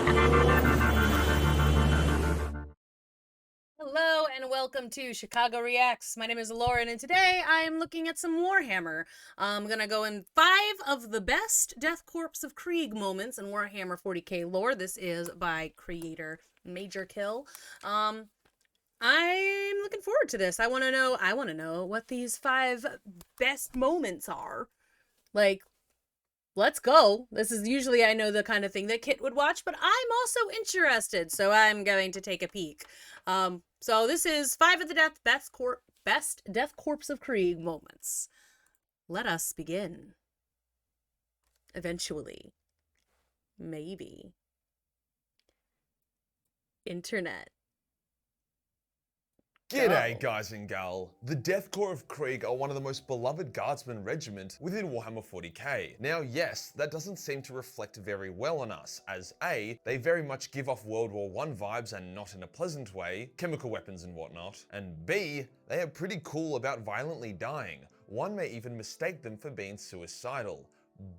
Hello and welcome to Chicago Reacts. My name is Lauren and today I am looking at some Warhammer. I'm gonna go in 5 of the best Death Corps of Krieg moments in Warhammer 40k lore. This is by creator Majorkill. I'm looking forward to this. I want to know what these 5 best moments are. Like, let's go. This is usually, I know, the kind of thing that Kit would watch, but I'm also interested, so I'm going to take a peek. So this is 5 of the best Death Corps of Krieg moments. Let us begin. Eventually. Maybe. Internet. G'day guys and gal. The Death Corps of Krieg are one of the most beloved guardsmen regiment within Warhammer 40k. Now yes, that doesn't seem to reflect very well on us, as A, they very much give off World War I vibes and not in a pleasant way, chemical weapons and whatnot, and B, they are pretty cool about violently dying. One may even mistake them for being suicidal.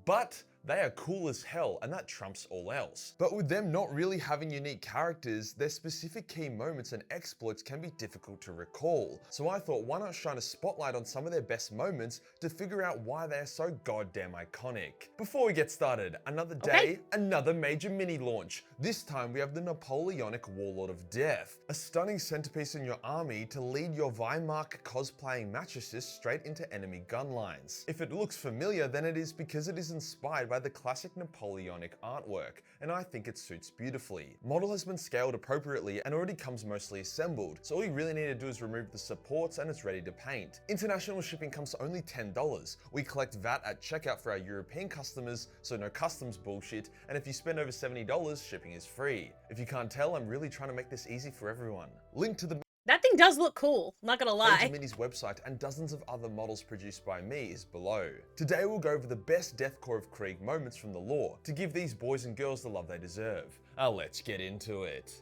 But they are cool as hell, and that trumps all else. But with them not really having unique characters, their specific key moments and exploits can be difficult to recall. So I thought, why not shine a spotlight on some of their best moments to figure out why they are so goddamn iconic. Before we get started, another day, another major mini launch. This time we have the Napoleonic Warlord of Death, a stunning centerpiece in your army to lead your Weimar cosplaying mattresses straight into enemy gun lines. If it looks familiar, then it is because it is inspired by the classic Napoleonic artwork, and I think it suits beautifully. Model has been scaled appropriately and already comes mostly assembled, so all you really need to do is remove the supports and it's ready to paint. International shipping comes to only $10. We collect VAT at checkout for our European customers, so no customs bullshit, and if you spend over $70, shipping is free. If you can't tell, I'm really trying to make this easy for everyone. Link to the That thing does look cool, not gonna lie. Major Mini's website and dozens of other models produced by me is below. Today we'll go over the best Death Corps of Krieg moments from the lore to give these boys and girls the love they deserve. Let's get into it.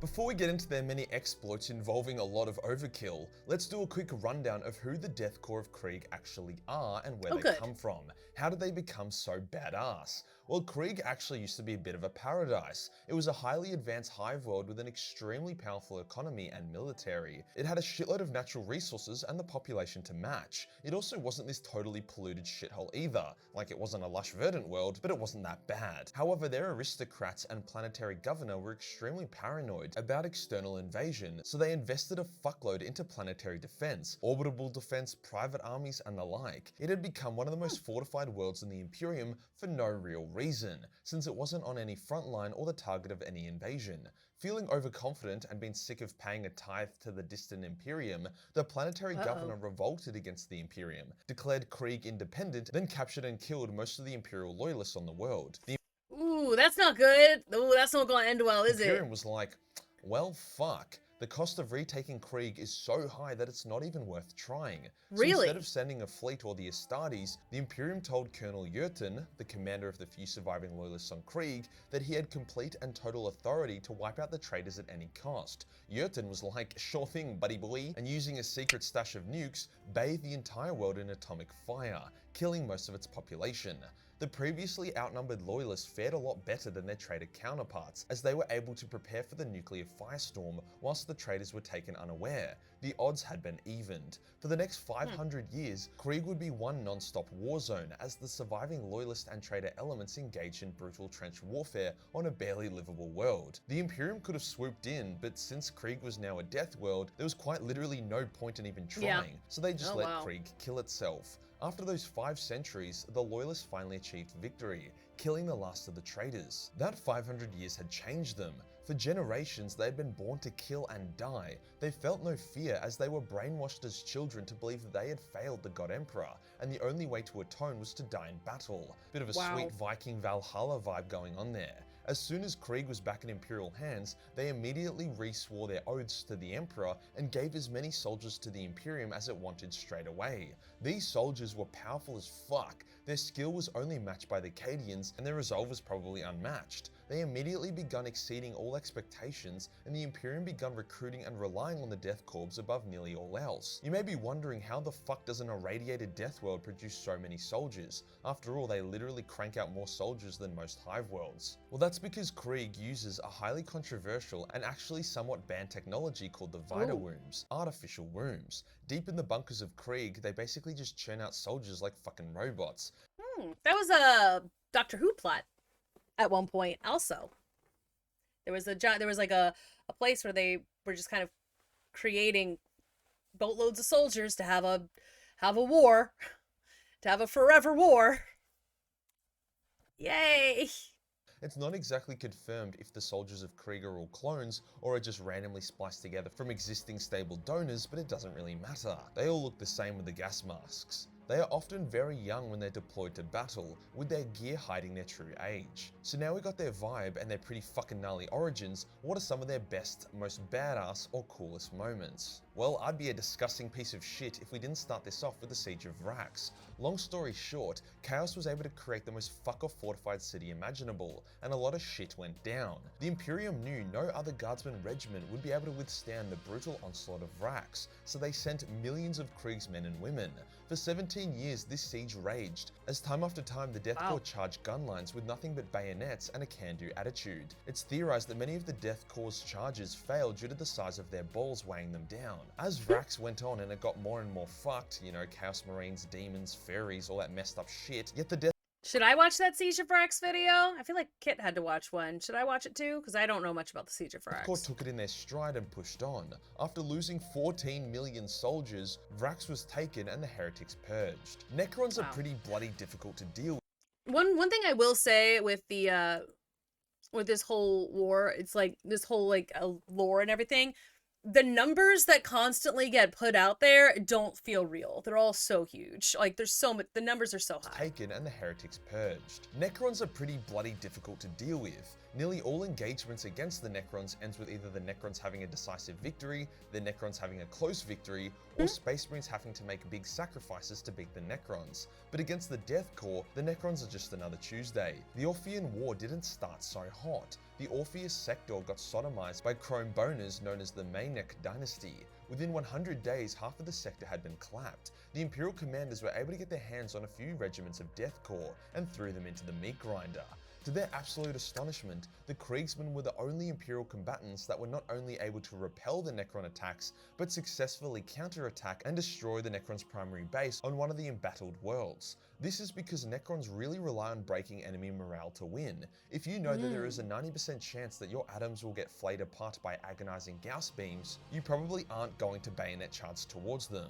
Before we get into their many exploits involving a lot of overkill, let's do a quick rundown of who the Death Corps of Krieg actually are and where they come from. How did they become so badass? Well, Krieg actually used to be a bit of a paradise. It was a highly advanced hive world with an extremely powerful economy and military. It had a shitload of natural resources and the population to match. It also wasn't this totally polluted shithole either. Like, it wasn't a lush verdant world, but it wasn't that bad. However, their aristocrats and planetary governor were extremely paranoid about external invasion, so they invested a fuckload into planetary defense, orbital defense, private armies, and the like. It had become one of the most fortified worlds in the Imperium for no real reason, since it wasn't on any front line or the target of any invasion. Feeling overconfident and being sick of paying a tithe to the distant Imperium, the planetary governor revolted against the Imperium, declared Krieg independent, then captured and killed most of the Imperial loyalists on the world. Ooh, that's not good. Ooh, that's not gonna end well, is it? The Imperium was like, well, fuck. The cost of retaking Krieg is so high that it's not even worth trying. Really? So instead of sending a fleet or the Astartes, the Imperium told Colonel Jurten, the commander of the few surviving loyalists on Krieg, that he had complete and total authority to wipe out the traitors at any cost. Jurten was like, sure thing, buddy boy, and using a secret stash of nukes, bathed the entire world in atomic fire, killing most of its population. The previously outnumbered loyalists fared a lot better than their traitor counterparts, as they were able to prepare for the nuclear firestorm whilst the traitors were taken unaware. The odds had been evened. For the next 500 years, Krieg would be one non-stop war zone, as the surviving loyalist and traitor elements engaged in brutal trench warfare on a barely livable world. The Imperium could have swooped in, but since Krieg was now a death world, there was quite literally no point in even trying, so they just let Krieg kill itself. After those 5 centuries, the Loyalists finally achieved victory, killing the last of the traitors. That 500 years had changed them. For generations, they had been born to kill and die. They felt no fear as they were brainwashed as children to believe that they had failed the God Emperor, and the only way to atone was to die in battle. Bit of a sweet Viking Valhalla vibe going on there. As soon as Krieg was back in Imperial hands, they immediately re-swore their oaths to the Emperor and gave as many soldiers to the Imperium as it wanted straight away. These soldiers were powerful as fuck. Their skill was only matched by the Cadians, and their resolve was probably unmatched. they immediately begun exceeding all expectations, and the Imperium begun recruiting and relying on the Death Corps above nearly all else. You may be wondering, how the fuck does an irradiated Death World produce so many soldiers? After all, they literally crank out more soldiers than most Hive worlds. Well, that's because Krieg uses a highly controversial and actually somewhat banned technology called the Vita wombs, artificial wombs. Deep in the bunkers of Krieg, they basically just churn out soldiers like fucking robots. That was a Doctor Who plot at one point also. There was like a place where they were just kind of creating boatloads of soldiers to have a war, to have a forever war. Yay! It's not exactly confirmed if the soldiers of Krieg are all clones or are just randomly spliced together from existing stable donors, but it doesn't really matter. They all look the same with the gas masks. They are often very young when they're deployed to battle, with their gear hiding their true age. So now we got their vibe and their pretty fucking gnarly origins. What are some of their best, most badass or coolest moments? Well, I'd be a disgusting piece of shit if we didn't start this off with the Siege of Rax. Long story short, Chaos was able to create the most fuck-off fortified city imaginable, and a lot of shit went down. The Imperium knew no other guardsman regiment would be able to withstand the brutal onslaught of Rax, so they sent millions of Krieg's men and women. For 17 years, this siege raged, as time after time the Death Corps charged gun lines with nothing but bayonets and a can-do attitude. It's theorized that many of the Death Corps' charges failed due to the size of their balls weighing them down. As Rax went on and it got more and more fucked, you know, Chaos Marines, demons, fairies, all that messed up shit, yet the Death Should I watch that Siege of Rax video? I feel like Kit had to watch one. Should I watch it too? Because I don't know much about the Siege of Rax. Corps took it in their stride and pushed on. After losing 14 million soldiers, Rax was taken and the heretics purged. Necrons are pretty bloody difficult to deal with. One thing I will say with the with this whole war, it's like this whole like lore and everything. The numbers that constantly get put out there don't feel real. They're all so huge. Like there's so much, the numbers are so high. Taken and the heretics purged. Necrons are pretty bloody difficult to deal with. Nearly all engagements against the Necrons ends with either the Necrons having a decisive victory, the Necrons having a close victory, or Space Marines having to make big sacrifices to beat the Necrons. But against the Death Corps, the Necrons are just another Tuesday. The Orphean War didn't start so hot. The Orpheus sector got sodomized by Chrome boners known as the Maynek dynasty. Within 100 days, half of the sector had been clapped. The Imperial commanders were able to get their hands on a few regiments of Death Corps and threw them into the meat grinder. To their absolute astonishment, the Kriegsmen were the only Imperial combatants that were not only able to repel the Necron attacks, but successfully counterattack and destroy the Necron's primary base on one of the embattled worlds. This is because Necrons really rely on breaking enemy morale to win. If you know that there is a 90% chance that your atoms will get flayed apart by agonizing Gauss beams, you probably aren't going to bayonet charge towards them.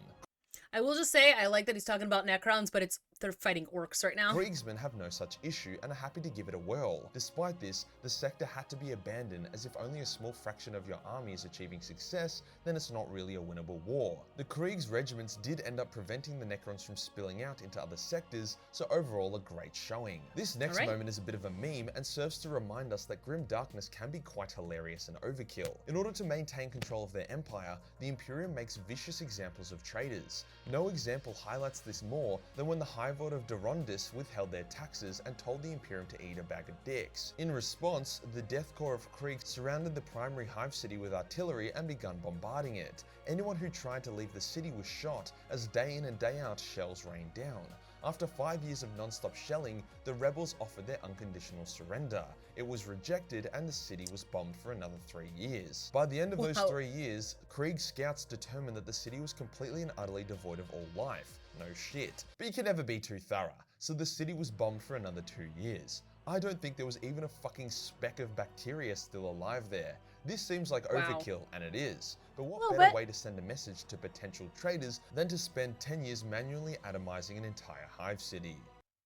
I will just say, I like that he's talking about Necrons, but they're fighting orcs right now. Kriegsmen have no such issue and are happy to give it a whirl. Despite this, the sector had to be abandoned, as if only a small fraction of your army is achieving success, then it's not really a winnable war. The Krieg's regiments did end up preventing the Necrons from spilling out into other sectors, so overall a great showing. This next moment is a bit of a meme and serves to remind us that grim darkness can be quite hilarious and overkill. In order to maintain control of their empire, the Imperium makes vicious examples of traitors. No example highlights this more than when the Highvoid of Durondis withheld their taxes and told the Imperium to eat a bag of dicks. In response, the Death Corps of Krieg surrounded the primary Hive city with artillery and begun bombarding it. Anyone who tried to leave the city was shot, as day in and day out shells rained down. After 5 years of non-stop shelling, the rebels offered their unconditional surrender. It was rejected and the city was bombed for another 3 years. By the end of those 3 years, Krieg scouts determined that the city was completely and utterly devoid of all life. No shit. But you can never be too thorough, so the city was bombed for another 2 years. I don't think there was even a fucking speck of bacteria still alive there. This seems like overkill, and it is. But what better way to send a message to potential traitors than to spend 10 years manually atomizing an entire Hive city?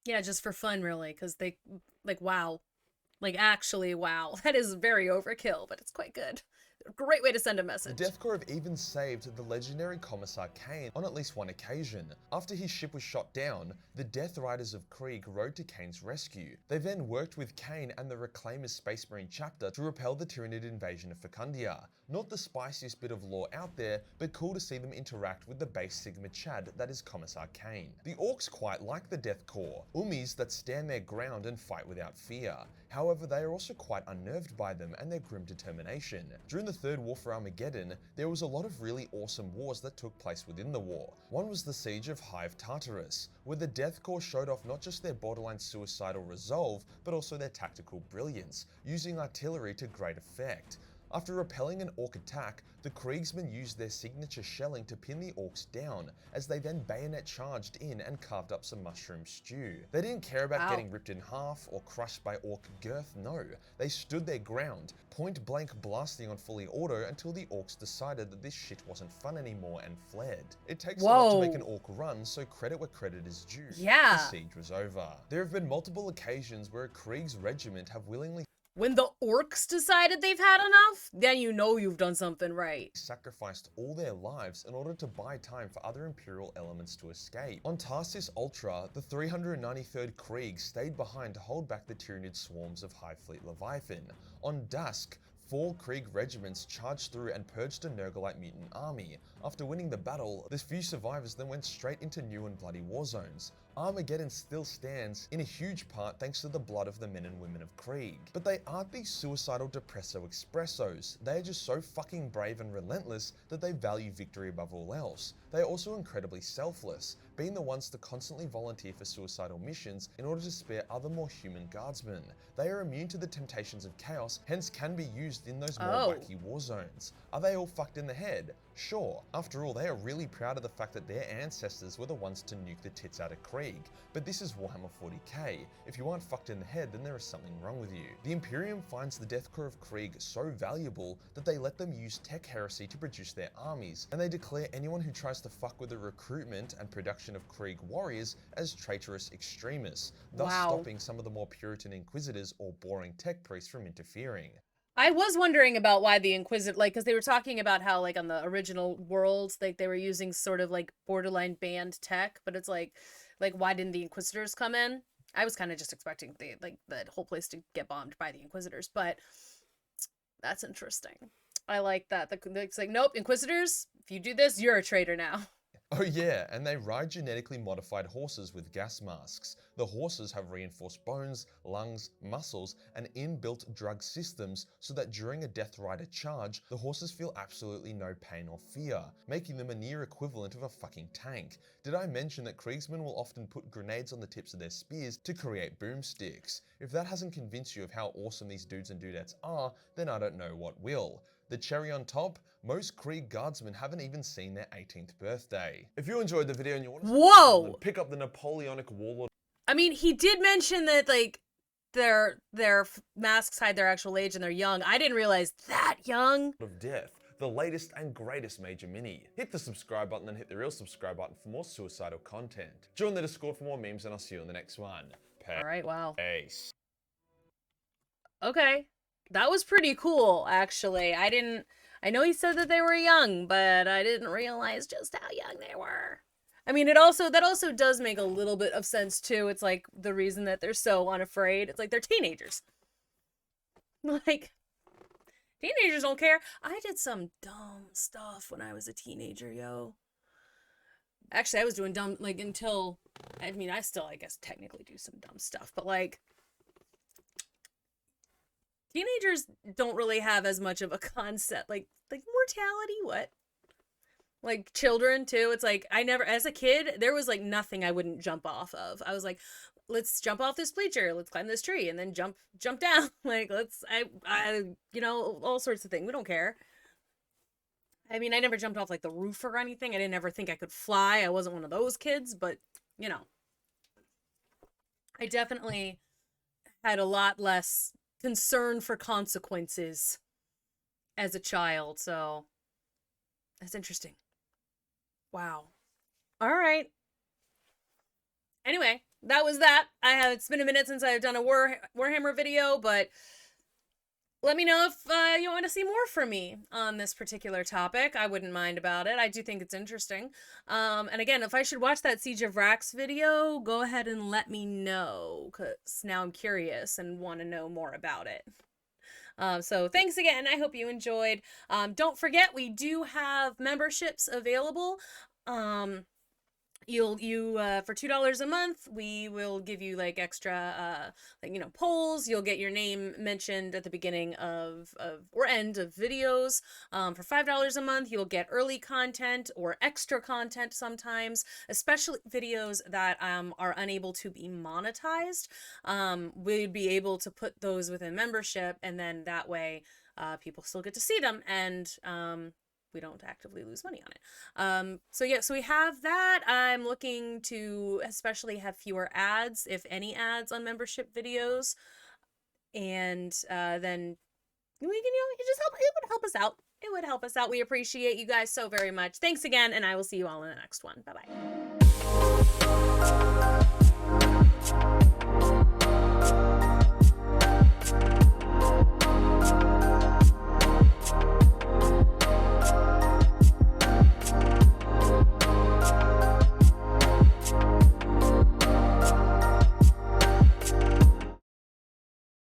Yeah, just for fun, really, because they, like, wow. Like, actually, wow. That is very overkill, but it's quite good. Great way to send a message. The Death Corps have even saved the legendary Commissar Kane on at least one occasion. After his ship was shot down, the Death Riders of Krieg rode to Kane's rescue. They then worked with Kane and the Reclaimers Space Marine chapter to repel the Tyranid invasion of Fecundia. Not the spiciest bit of lore out there, but cool to see them interact with the base Sigma Chad that is Commissar Kane. The Orcs quite like the Death Korps, Ummies that stand their ground and fight without fear. However, they are also quite unnerved by them and their grim determination. During the Third War for Armageddon, there was a lot of really awesome wars that took place within the war. One was the Siege of Hive Tartarus, where the Death Korps showed off not just their borderline suicidal resolve, but also their tactical brilliance, using artillery to great effect. After repelling an Orc attack, the Kriegsmen used their signature shelling to pin the Orcs down, as they then bayonet charged in and carved up some mushroom stew. They didn't care about getting ripped in half or crushed by Orc girth, no. They stood their ground, point blank blasting on fully auto until the Orcs decided that this shit wasn't fun anymore and fled. It takes a lot to make an Orc run, so credit where credit is due. Yeah. The siege was over. There have been multiple occasions where a Krieg's regiment have willingly when the Orcs decided they've had enough, then you know you've done something right. Sacrificed all their lives in order to buy time for other Imperial elements to escape. On Tarsis Ultra, the 393rd Krieg stayed behind to hold back the Tyranid swarms of Hive Fleet Leviathan. On Dusk, 4 Krieg regiments charged through and purged a Nurglite mutant army. After winning the battle, the few survivors then went straight into new and bloody war zones. Armageddon still stands, in a huge part thanks to the blood of the men and women of Krieg. But they aren't these suicidal depresso expressos. They are just so fucking brave and relentless that they value victory above all else. They are also incredibly selfless, being the ones to constantly volunteer for suicidal missions in order to spare other more human guardsmen. They are immune to the temptations of chaos, hence can be used in those more wacky war zones. Are they all fucked in the head? Sure. After all, they are really proud of the fact that their ancestors were the ones to nuke the tits out of Krieg. But this is Warhammer 40k. If you aren't fucked in the head, then there is something wrong with you. The Imperium finds the Death Korps of Krieg so valuable that they let them use tech heresy to produce their armies, and they declare anyone who tries to fuck with the recruitment and production of Krieg warriors as traitorous extremists, thus stopping some of the more Puritan Inquisitors or boring tech priests from interfering. I was wondering about why the Inquisitor, like, because they were talking about how, like, on the original worlds, like, they were using sort of, like, borderline banned tech, but it's like, why didn't the Inquisitors come in? I was kind of just expecting the whole place to get bombed by the Inquisitors, but that's interesting. I like that. It's like, nope, Inquisitors, if you do this, you're a traitor now. Oh yeah, and they ride genetically modified horses with gas masks. The horses have reinforced bones, lungs, muscles, and inbuilt drug systems so that during a Death Rider charge, the horses feel absolutely no pain or fear, making them a near equivalent of a fucking tank. Did I mention that Kriegsmen will often put grenades on the tips of their spears to create boomsticks? If that hasn't convinced you of how awesome these dudes and dudettes are, then I don't know what will. The cherry on top, most Krieg guardsmen haven't even seen their 18th birthday. If you enjoyed the video and you want to pick up the Napoleonic Warlord. I mean, he did mention that, like, their masks hide their actual age and they're young. I didn't realize that young. Of Death, the latest and greatest Major Mini. Hit the subscribe button and hit the real subscribe button for more suicidal content. Join the Discord for more memes and I'll see you in the next one. Alright, wow. Peace. Okay. That was pretty cool, actually. I know he said that they were young, but I didn't realize just how young they were. I mean, that also does make a little bit of sense, too. It's like the reason that they're so unafraid. It's like they're teenagers. Like, teenagers don't care. I did some dumb stuff when I was a teenager, yo. Actually, I was doing dumb, like, until, I mean, I still, I guess, technically do some dumb stuff, but, like, teenagers don't really have as much of a concept, like mortality, what? Like, children, too. It's like, I never, as a kid, there was, like, nothing I wouldn't jump off of. I was like, let's jump off this bleacher, let's climb this tree, and then jump down. Like, you know, all sorts of things. We don't care. I mean, I never jumped off, like, the roof or anything. I didn't ever think I could fly. I wasn't one of those kids, but, you know. I definitely had a lot less concern for consequences as a child, so that's interesting. Wow. All right. Anyway, that was that. It's been a minute since I've done a Warhammer video, but let me know if you want to see more from me on this particular topic. I wouldn't mind about it. I do think it's interesting. And again, if I should watch that Siege of Rax video, go ahead and let me know, because now I'm curious and want to know more about it. So thanks again. I hope you enjoyed. Don't forget, we do have memberships available. You for $2 a month, we will give you like extra polls. You'll get your name mentioned at the beginning of or end of videos. For $5 a month, you'll get early content or extra content sometimes, especially videos that are unable to be monetized. We'd be able to put those within membership, and then that way people still get to see them, and we don't actively lose money on it. So we have that. I'm looking to especially have fewer ads, if any ads, on membership videos, and then we can, it just help. It would help us out. It would help us out. We appreciate you guys so very much. Thanks again, and I will see you all in the next one. Bye bye.